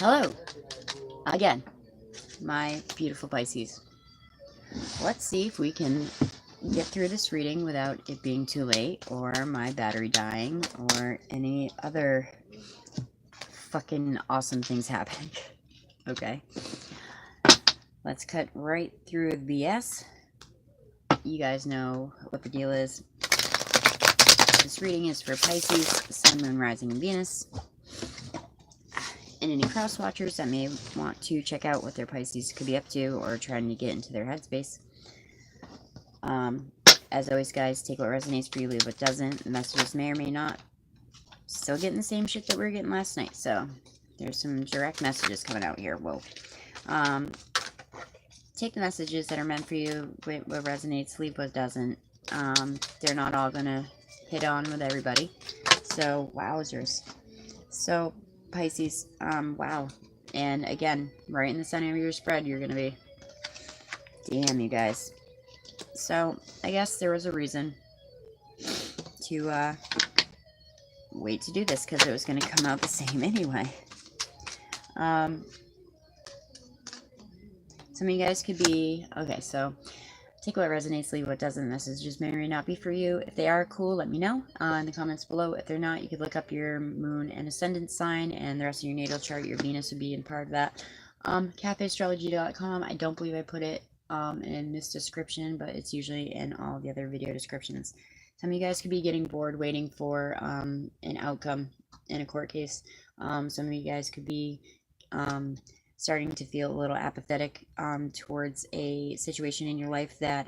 Hello, again, my beautiful Pisces. Let's see if we can get through this reading without it being too late, or my battery dying, or any other fucking awesome things happening. Okay, let's cut right through the BS. You guys know what the deal is. This reading is for Pisces, Sun, Moon, Rising, and Venus. And any cross watchers that may want to check out what their Pisces could be up to or trying to get into their headspace. As always, guys, take what resonates for you, leave what doesn't. The messages may or may not still getting the same shit that we were getting last night. So there's some direct messages coming out here. Whoa. Take the messages that are meant for you, what resonates, leave what doesn't. They're not all gonna hit on with everybody. So wowzers. So Pisces, wow. And again, right in the center of your spread, you're gonna be. Damn, you guys. So I guess there was a reason to wait to do this, because it was going to come out the same anyway. Some of you guys could be, okay, so take what resonates, leave what doesn't. Messages may or may not be for you. If they are, cool, let me know in the comments below. If they're not, you could look up your moon and ascendant sign and the rest of your natal chart. Your Venus would be in part of that. CafeAstrology.com. I don't believe I put it in this description, but it's usually in all the other video descriptions. Some of you guys could be getting bored waiting for an outcome in a court case. Some of you guys could be starting to feel a little apathetic towards a situation in your life that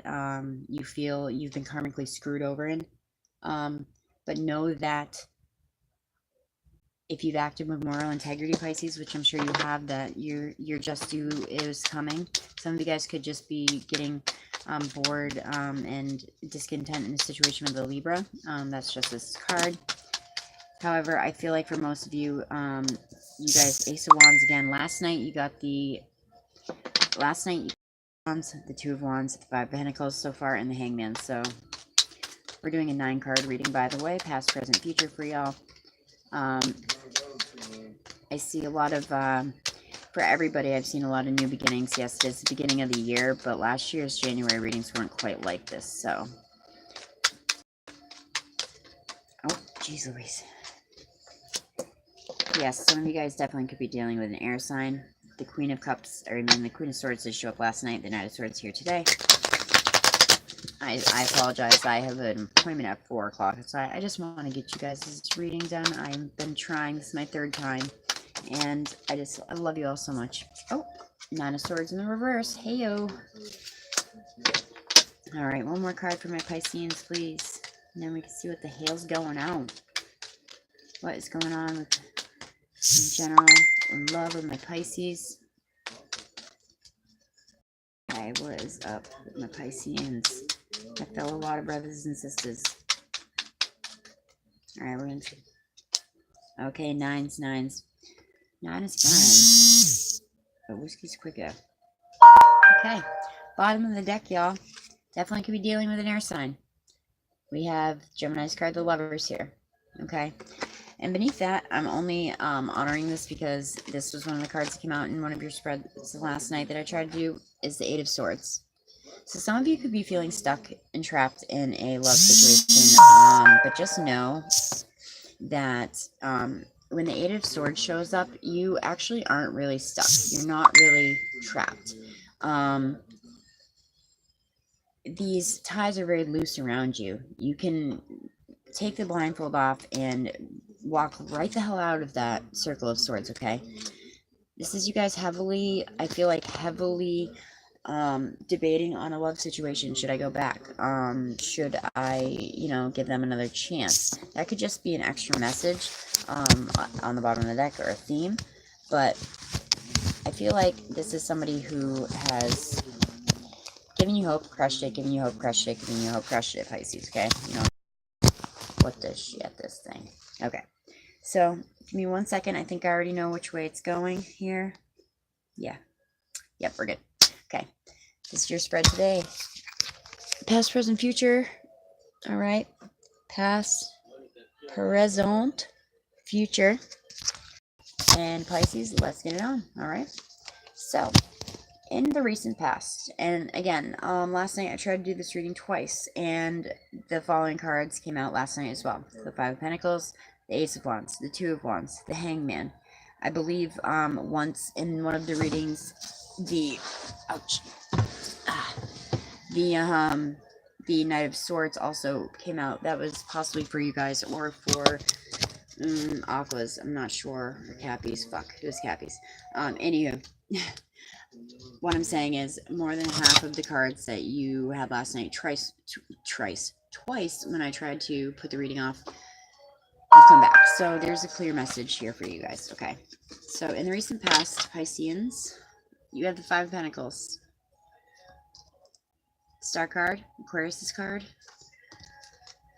you feel you've been karmically screwed over in. But know that if you've acted with moral integrity, Pisces, which I'm sure you have, that your just due is coming. Some of you guys could just be getting bored and discontent in a situation with a Libra. That's just this card. However, I feel like for most of you, you guys, Ace of Wands again. Last night you got the Wands, the Two of Wands, the Five of Pentacles so far, and the Hangman. So we're doing a 9-card reading, by the way, past, present, future for y'all. I see a lot of, for everybody, I've seen a lot of new beginnings. Yes, it is the beginning of the year, but last year's January readings weren't quite like this, so. Oh, geez Louise. Yes, some of you guys definitely could be dealing with an air sign. The Queen of Cups, the Queen of Swords did show up last night. The Knight of Swords here today. I apologize. I have an appointment at 4 o'clock, so I just want to get you guys this reading done. I've been trying. This is my 3rd time, and I love you all so much. Oh, 9 of Swords in the reverse. Hey-o. All right, one more card for my Pisceans, please. And then we can see what the hell's going on. What is going on with, in general, in love with my Pisces? Okay, what is up with my Pisceans? My fellow water brothers and sisters. Alright, we're gonna see. Okay, nines. 9 is fine. But whiskey's quicker. Okay, bottom of the deck, y'all. Definitely could be dealing with an air sign. We have Gemini's card, the Lovers here. Okay. And beneath that, I'm only honoring this because this was one of the cards that came out in one of your spreads last night that I tried to do, is the 8 of Swords. So some of you could be feeling stuck and trapped in a love situation, but just know that when the 8 of Swords shows up, you actually aren't really stuck. You're not really trapped. These ties are very loose around you. You can take the blindfold off and walk right the hell out of that circle of swords, okay? This is you guys heavily, I feel like heavily debating on a love situation. Should I go back? Should I, give them another chance? That could just be an extra message on the bottom of the deck, or a theme, but I feel like this is somebody who has given you hope, crushed it, given you hope, crushed it, given you hope, crushed it, Pisces, okay? What the shit, this thing. Okay, so give me 1 second. I think I already know which way it's going here. Yeah. Yep, we're good. Okay, this is your spread today. Past, present, future. All right. Past, present, future. And Pisces, let's get it on. All right. So, in the recent past, and again, last night I tried to do this reading twice, and the following cards came out last night as well: the Five of Pentacles, the Ace of Wands, the Two of Wands, the Hangman. I believe once in one of the readings, the ouch, the Knight of Swords also came out. That was possibly for you guys or for Aquas. I'm not sure. Or Cappies. Fuck, it was Cappies. Anywho. What I'm saying is more than half of the cards that you had last night twice when I tried to put the reading off have come back. So there's a clear message here for you guys. Okay. So in the recent past, Pisceans, you have the Five of Pentacles, Star card, Aquarius card,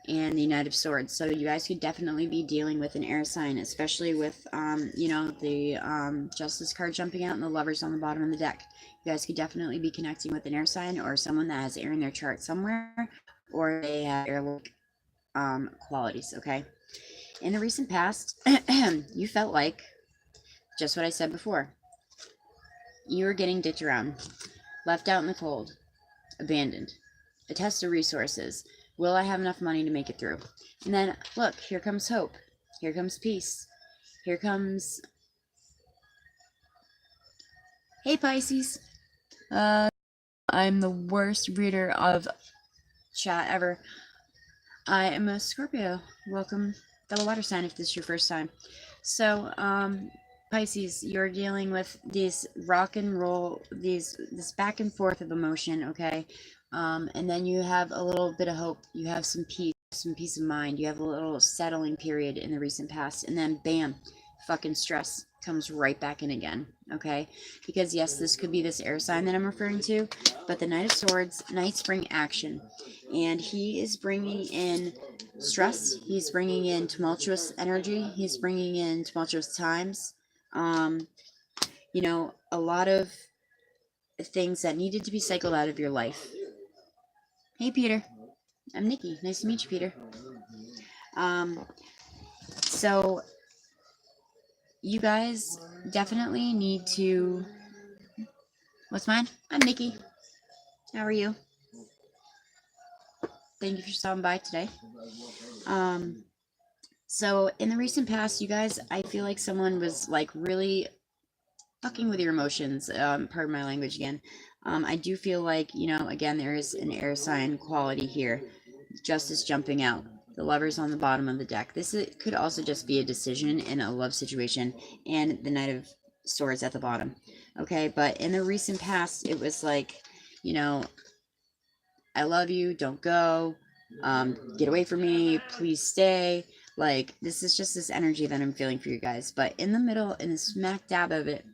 and the Knight of Swords. So you guys could definitely be dealing with an air sign, especially with, you know, the Justice card jumping out and the Lovers on the bottom of the deck. You guys could definitely be connecting with an air sign or someone that has air in their chart somewhere, or they have air-like qualities, okay? In the recent past, you felt like, just what I said before, you were getting dicked around, left out in the cold, abandoned, a test of resources. Will I have enough money to make it through? And then, look, here comes hope. Here comes peace. Here comes... Hey, Pisces. I'm the worst reader of chat ever. I am a Scorpio. Welcome, fellow water sign, if this is your first time. So, Pisces, you're dealing with these rock and roll, this back and forth of emotion, okay? And then you have a little bit of hope. You have some peace of mind. You have a little settling period in the recent past. And then, bam, fucking stress comes right back in again, okay? Because, yes, this could be this air sign that I'm referring to. But the Knight of Swords, Knights bring action. And he is bringing in stress. He's bringing in tumultuous energy. He's bringing in tumultuous times. You know, a lot of things that needed to be cycled out of your life. Hey, Peter. I'm Nikki. Nice to meet you, Peter. So you guys definitely need to... What's mine? I'm Nikki. How are you? Thank you for stopping by today. So in the recent past, you guys, I feel like someone was like really fucking with your emotions. Pardon my language again. I do feel like, you know, again, there is an air sign quality here. Justice jumping out. The Lovers on the bottom of the deck. This could also just be a decision in a love situation, and the Knight of Swords at the bottom. Okay, but in the recent past, it was like, you know, I love you, don't go, get away from me, please stay. Like, this is just this energy that I'm feeling for you guys. But in the middle, in the smack dab of it,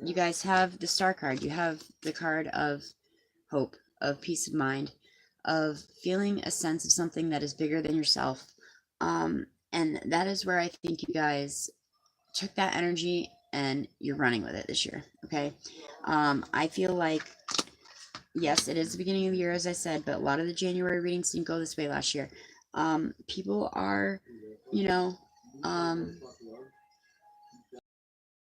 you guys have the Star card. You have the card of hope, of peace of mind, of feeling a sense of something that is bigger than yourself. And that is where I think you guys took that energy and you're running with it this year, okay? I feel like, yes, it is the beginning of the year, as I said, but a lot of the January readings didn't go this way last year. People are, you know,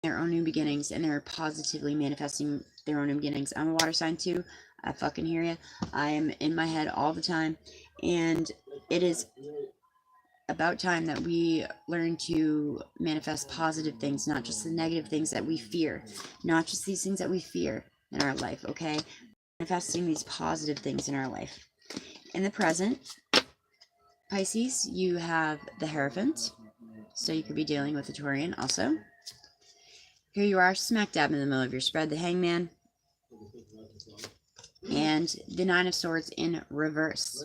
their own new beginnings, and they're positively manifesting their own new beginnings. I'm a water sign too. I fucking hear you. I am in my head all the time, and it is about time that we learn to manifest positive things, not just the negative things that we fear, not just these things that we fear in our life, okay? Manifesting these positive things in our life. In the present, Pisces, you have the Hierophant, so you could be dealing with the Taurian also. Here you are, smack dab in the middle of your spread, the Hangman, and the Nine of Swords in reverse.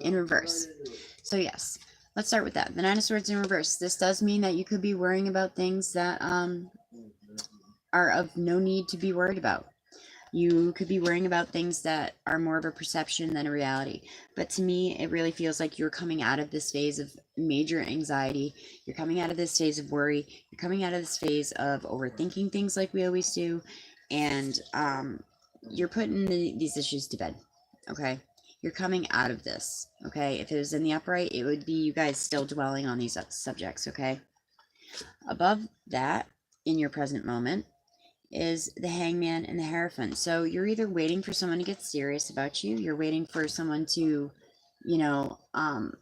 In reverse. So yes, let's start with that. The Nine of Swords in reverse. This does mean that you could be worrying about things that are of no need to be worried about. You could be worrying about things that are more of a perception than a reality. But to me, it really feels like you're coming out of this phase of major anxiety. You're coming out of this phase of worry. You're coming out of this phase of overthinking things like we always do. And you're putting these issues to bed, okay? You're coming out of this, okay? If it was in the upright, it would be you guys still dwelling on these subjects, okay? Above that, in your present moment is the Hangman and the Hierophant. So you're either waiting for someone to get serious about you, you're waiting for someone to,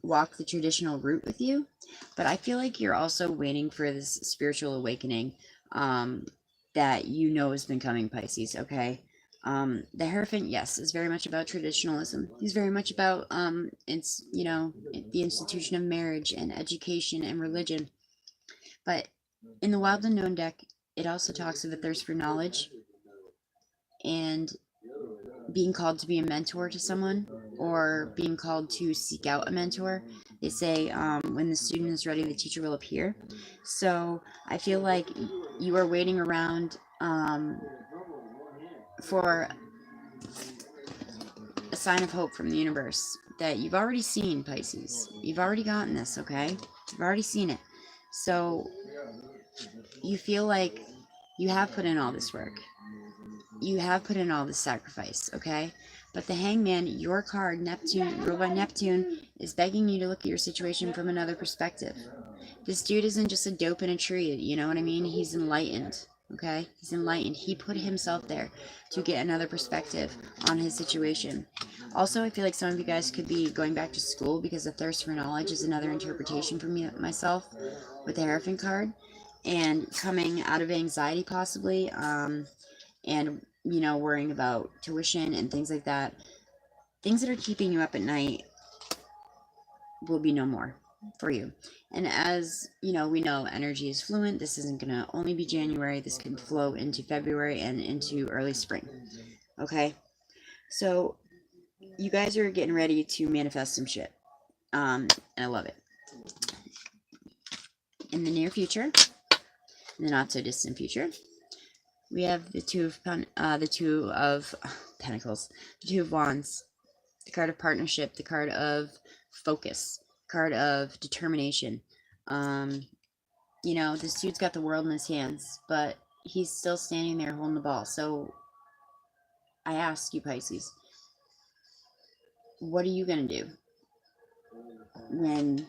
walk the traditional route with you, but I feel like you're also waiting for this spiritual awakening that has been coming, Pisces, okay? The Hierophant, yes, is very much about traditionalism. He's very much about, the institution of marriage and education and religion. But in the Wild Unknown deck, it also talks of a thirst for knowledge and being called to be a mentor to someone or being called to seek out a mentor. They say when the student is ready, the teacher will appear. So I feel like you are waiting around for a sign of hope from the universe that you've already seen, Pisces. You've already gotten this, okay? You've already seen it. So you feel like you have put in all this work. You have put in all this sacrifice, okay? But the Hangman, your card, Neptune, ruled by Neptune, is begging you to look at your situation from another perspective. This dude isn't just a dope in a tree, you know what I mean? He's enlightened, okay? He's enlightened. He put himself there to get another perspective on his situation. Also, I feel like some of you guys could be going back to school because the thirst for knowledge is another interpretation for me myself with the Hierophant card. And coming out of anxiety, possibly, and worrying about tuition and things like that, things that are keeping you up at night will be no more for you. And as we know energy is fluent. This isn't gonna only be January. This can flow into February and into early spring. Okay, so you guys are getting ready to manifest some shit, and I love it. In the near future, in the not so distant future, we have the Two of Pentacles, the Two of Wands, the card of partnership, the card of focus, card of determination. This dude's got the world in his hands, but he's still standing there holding the ball. So I ask you, Pisces, what are you going to do when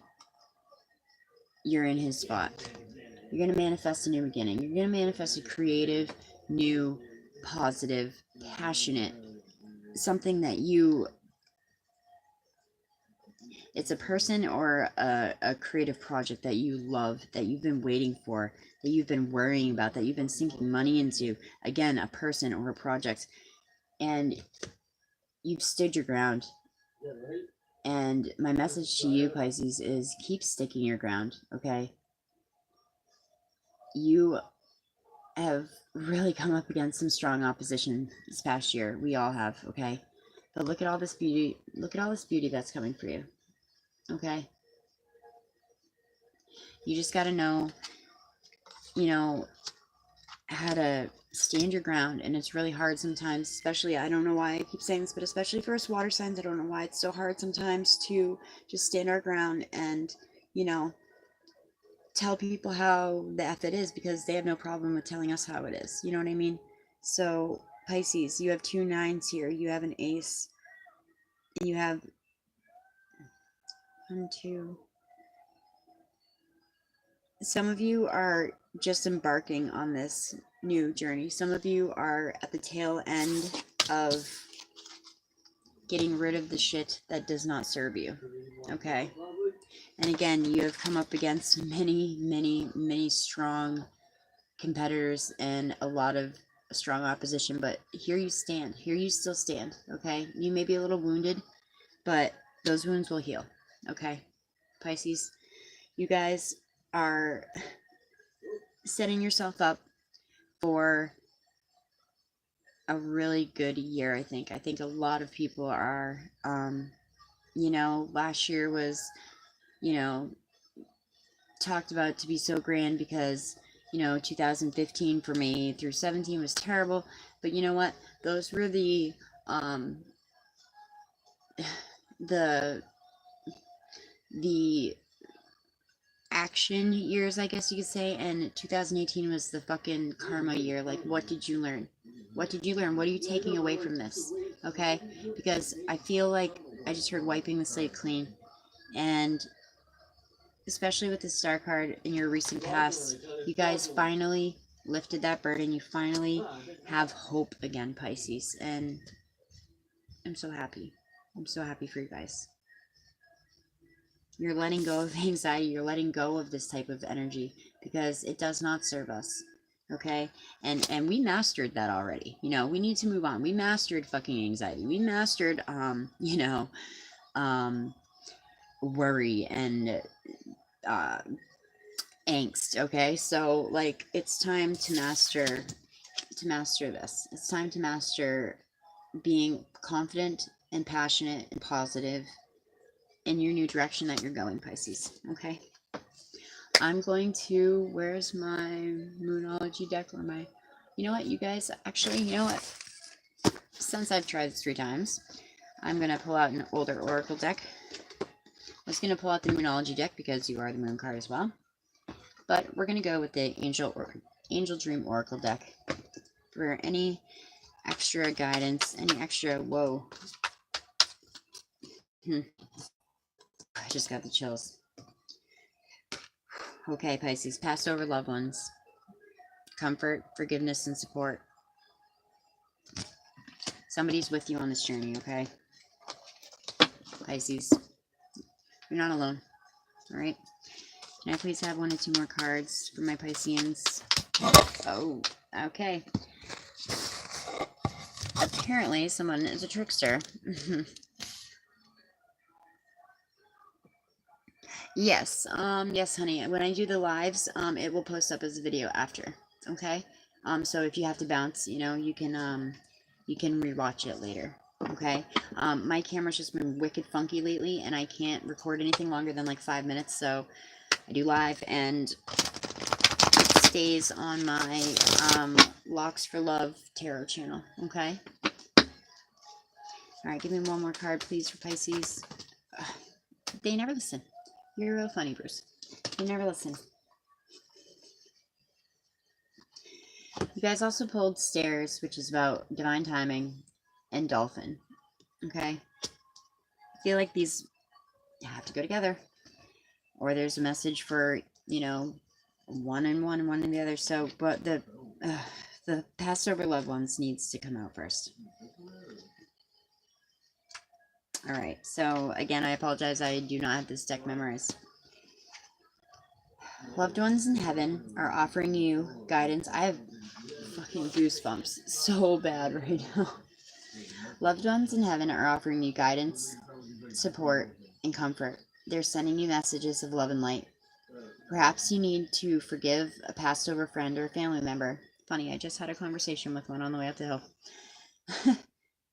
you're in his spot? You're going to manifest a new beginning. You're going to manifest a creative, new, positive, passionate, something that it's a person or a creative project that you love, that you've been waiting for, that you've been worrying about, that you've been sinking money into. Again, a person or a project. And you've stood your ground. And my message to you, Pisces, is keep sticking your ground, okay? You have really come up against some strong opposition this past year. We all have, okay? But look at all this beauty. Look at all this beauty that's coming for you, okay? You just got to know, how to stand your ground. And it's really hard sometimes, especially, I don't know why I keep saying this, but especially for us water signs, I don't know why it's so hard sometimes to just stand our ground and, tell people how the F it is, because they have no problem with telling us how it is. You know what I mean? So, Pisces, you have 2 9s here. You have an ace. And you have 1, 2. Some of you are just embarking on this new journey. Some of you are at the tail end of getting rid of the shit that does not serve you. Okay? And again, you have come up against many, many, many strong competitors and a lot of strong opposition, but here you stand. Here you still stand, okay? You may be a little wounded, but those wounds will heal, okay? Pisces, you guys are setting yourself up for a really good year, I think. I think a lot of people are, last year was, talked about to be so grand because 2015 for me through 17 was terrible, but you know what, those were the the action years, I guess you could say, and 2018 was the fucking karma year. Like, what did you learn? What did you learn? What are you taking away from this? Okay, because I feel like I just heard wiping the slate clean, and especially with the star card in your recent past, you guys finally lifted that burden. You finally have hope again, Pisces. And I'm so happy. I'm so happy for you guys. You're letting go of anxiety. You're letting go of this type of energy because it does not serve us. Okay? And we mastered that already. You know, we need to move on. We mastered fucking anxiety. We mastered worry and angst. Okay? So like it's time to master this. It's time to master being confident and passionate and positive in your new direction that you're going, Pisces. Okay? I'm going to, where's my Moonology deck or my, you know what, you guys, actually, you know what, since I've tried this 3 times, I'm going to pull out an older Oracle deck. I was going to pull out the Moonology deck because you are the Moon card as well, but we're going to go with the Angel Dream Oracle deck for any extra guidance, any extra, whoa, I just got the chills. Okay, Pisces, passed over loved ones, comfort, forgiveness, and support. Somebody's with you on this journey, okay? Pisces, you're not alone, all right? Can I please have 1 or 2 more cards for my Pisceans? Oh, okay. Apparently, someone is a trickster. Yes, yes, honey. When I do the lives, it will post up as a video after, okay? So if you have to bounce, you know, you can rewatch it later, okay? My camera's just been wicked funky lately, and I can't record anything longer than like 5 minutes, so I do live, and it stays on my Locks for Love tarot channel, okay? All right, give me 1 more card, please, for Pisces. They never listen. You're real funny, Bruce. You never listen. You guys also pulled Stairs, which is about divine timing, and Dolphin. Okay? I feel like these have to go together. Or there's a message for, you know, one and one and one and the other. So, but the passed over loved ones needs to come out first. All right. So, again, I apologize. I do not have this deck memorized. Loved ones in heaven are offering you guidance. I have fucking goosebumps so bad right now. Loved ones in heaven are offering you guidance, support, and comfort. They're sending you messages of love and light. Perhaps you need to forgive a passed over friend or family member. Funny, I just had a conversation with one on the way up the hill.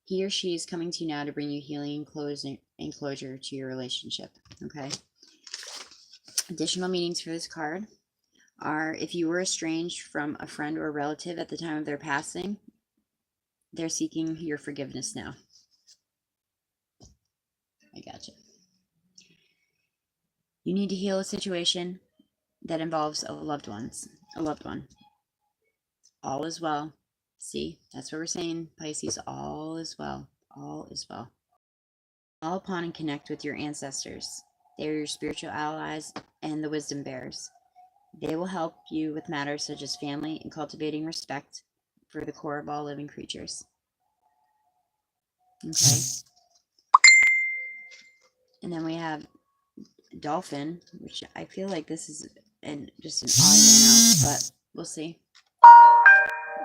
He or she is coming to you now to bring you healing and closure to your relationship. Okay. Additional meanings for this card are if you were estranged from a friend or relative at the time of their passing, they're seeking your forgiveness now. I gotcha. You need to heal a situation that involves a loved one. All is well. See, that's what we're saying, Pisces. All is well. All is well. Call upon and connect with your ancestors. They are your spiritual allies and the wisdom bearers. They will help you with matters such as family and cultivating respect for the core of all living creatures. Okay. And then we have Dolphin, which I feel like this is just an odd man out, but we'll see.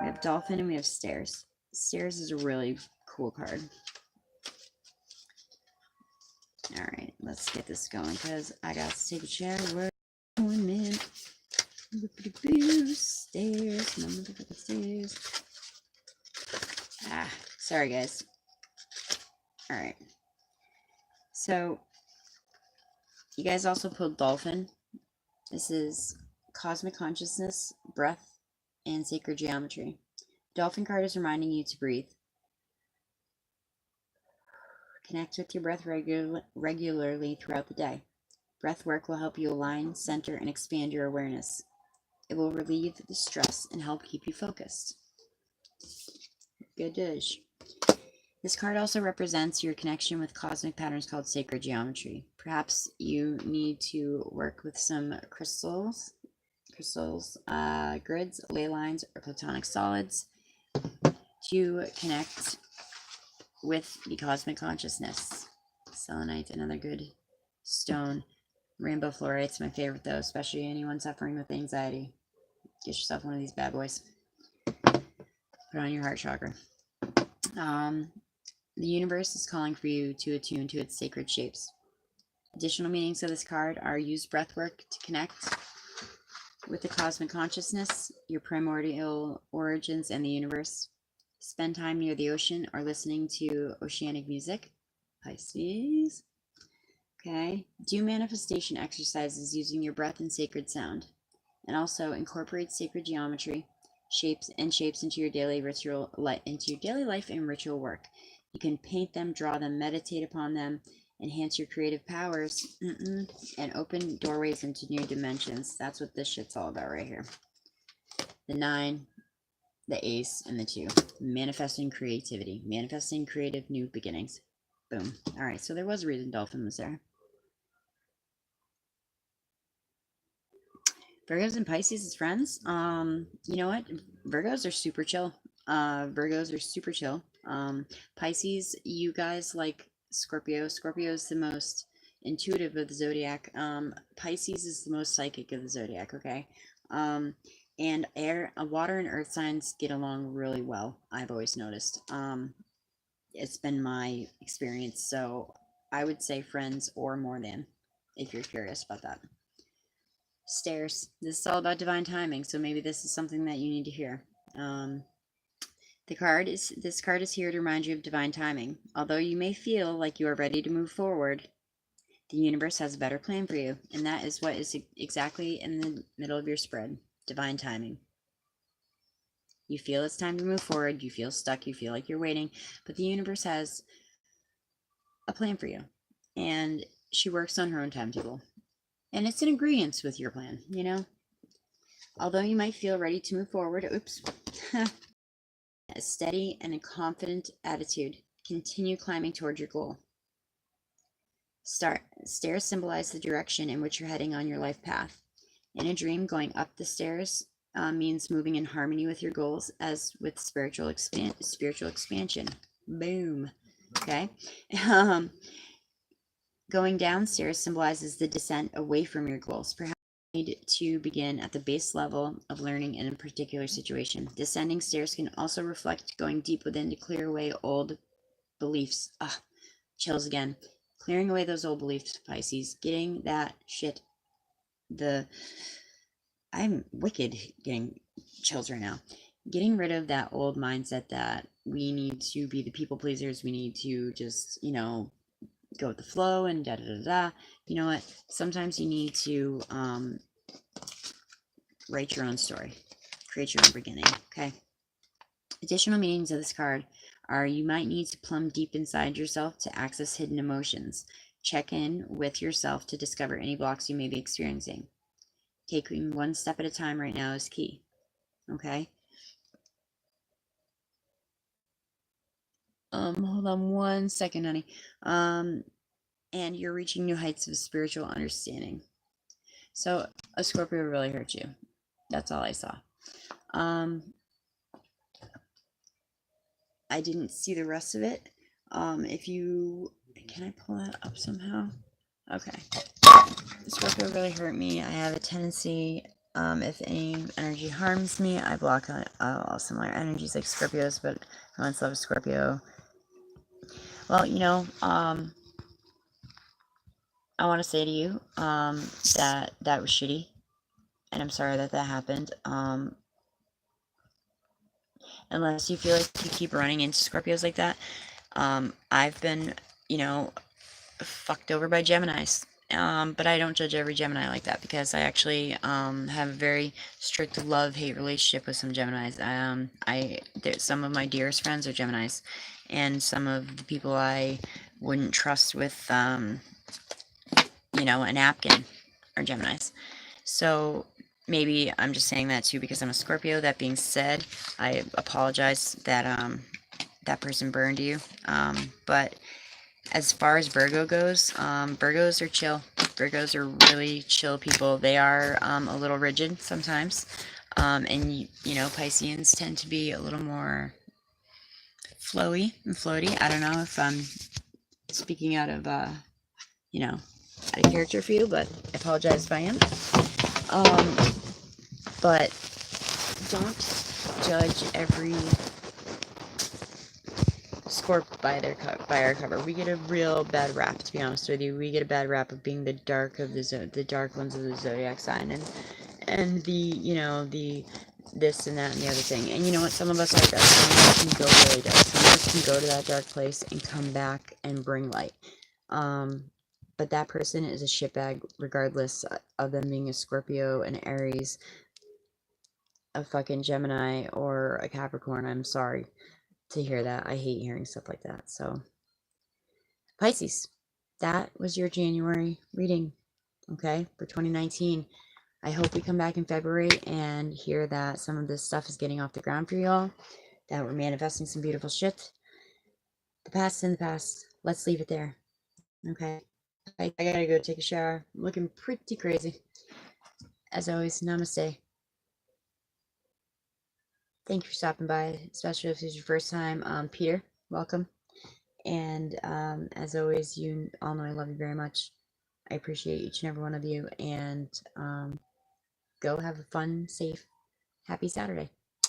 We have Dolphin and we have Stairs. Stairs is a really cool card. All right, let's get this going because I got to take a shower. 1 minute. Stairs, stairs. Sorry guys. All right. So you guys also pulled Dolphin. This is cosmic consciousness, breath, and sacred geometry. Dolphin card is reminding you to breathe. Connect with your breath regularly throughout the day. Breath work will help you align, center, and expand your awareness. It will relieve the stress and help keep you focused. Good dish. This card also represents your connection with cosmic patterns called sacred geometry. Perhaps you need to work with some crystals crystals, grids, ley lines, or platonic solids to connect with the cosmic consciousness. Selenite, another good stone. Rainbow fluorite's my favorite though, especially anyone suffering with anxiety. Get yourself one of these bad boys. Put on your heart chakra. The universe is calling for you to attune to its sacred shapes. Additional meanings of this card are: use breathwork to connect with the cosmic consciousness, your primordial origins, and the universe. Spend time near the ocean or listening to oceanic music. Pisces. Okay. Do manifestation exercises using your breath and sacred sound. And also incorporate sacred geometry, shapes into your daily life and ritual work. You can paint them, draw them, meditate upon them, enhance your creative powers, and open doorways into new dimensions. That's what this shit's all about right here. The 9, the Ace, and the 2. Manifesting creativity. Manifesting creative new beginnings. Boom. All right, so there was a reason Dolphin was there. Virgos and Pisces as friends. You know what? Virgos are super chill. Pisces, you guys like Scorpio. Scorpio is the most intuitive of the zodiac. Pisces is the most psychic of the zodiac, okay? And water and earth signs get along really well, I've always noticed. It's been my experience, so I would say friends or more than, if you're curious about that. Stairs. This is all about divine timing, so maybe this is something that you need to hear. This card is here to remind you of divine timing. Although you may feel like you are ready to move forward, the universe has a better plan for you, and that is what is exactly in the middle of your spread. Divine timing. You feel it's time to move forward, you feel stuck, you feel like you're waiting, but the universe has a plan for you, and she works on her own timetable. And it's in agreement with your plan, you know? Although you might feel ready to move forward, a steady and a confident attitude. Continue climbing toward your goal. Stairs symbolize the direction in which you're heading on your life path. In a dream, going up the stairs means moving in harmony with your goals, as with spiritual expansion. Boom. Okay. Going downstairs symbolizes the descent away from your goals. Perhaps you need to begin at the base level of learning in a particular situation. Descending stairs can also reflect going deep within to clear away old beliefs. Chills again. Clearing away those old beliefs, Pisces. Getting that shit. I'm wicked getting chills right now. Getting rid of that old mindset that we need to be the people pleasers. We need to just, go with the flow and da-da-da-da. You know what? Sometimes you need to write your own story. Create your own beginning, okay? Additional meanings of this card are: you might need to plumb deep inside yourself to access hidden emotions. Check in with yourself to discover any blocks you may be experiencing. Taking one step at a time right now is key, okay? Hold on one second, honey. And you're reaching new heights of spiritual understanding. So a Scorpio really hurt you. That's all I saw. I didn't see the rest of it. Can I pull that up somehow? Okay. Scorpio really hurt me. I have a tendency, if any energy harms me, I block all similar energies like Scorpios, but I once loved Scorpio. Well, I want to say to you that was shitty, and I'm sorry that happened. Unless you feel like you keep running into Scorpios like that. I've been, fucked over by Geminis. But I don't judge every Gemini like that, because I actually have a very strict love-hate relationship with some Geminis. Some of my dearest friends are Geminis, and some of the people I wouldn't trust with, a napkin are Geminis. So maybe I'm just saying that too because I'm a Scorpio. That being said, I apologize that that person burned you. But As far as Virgo goes, Virgos are chill. Virgos are really chill people. They are a little rigid sometimes. And you know, Pisceans tend to be a little more flowy and floaty. I don't know if I'm speaking out of, you know, out of character for you, but I apologize if I am. But don't judge every Scorp by our cover. We get a real bad rap, to be honest with you. We get a bad rap of being the dark of the dark ones of the zodiac sign, and the, you know, the this and that and the other thing. And you know what? Some of us are dark. Some of us can go really dark. Some of us can go to that dark place and come back and bring light. But that person is a shitbag, regardless of them being a Scorpio, an Aries, a fucking Gemini, or a Capricorn. I'm sorry to hear that. I hate hearing stuff like that. So, Pisces, that was your January reading, okay, for 2019. I hope we come back in February and hear that some of this stuff is getting off the ground for y'all, that we're manifesting some beautiful shit. The past is in the past. Let's leave it there, okay? I gotta go take a shower. I'm looking pretty crazy. As always, namaste. Thank you for stopping by, especially if this is your first time. Peter, welcome. And as always, you all know I love you very much. I appreciate each and every one of you. And go have a fun, safe, happy Saturday.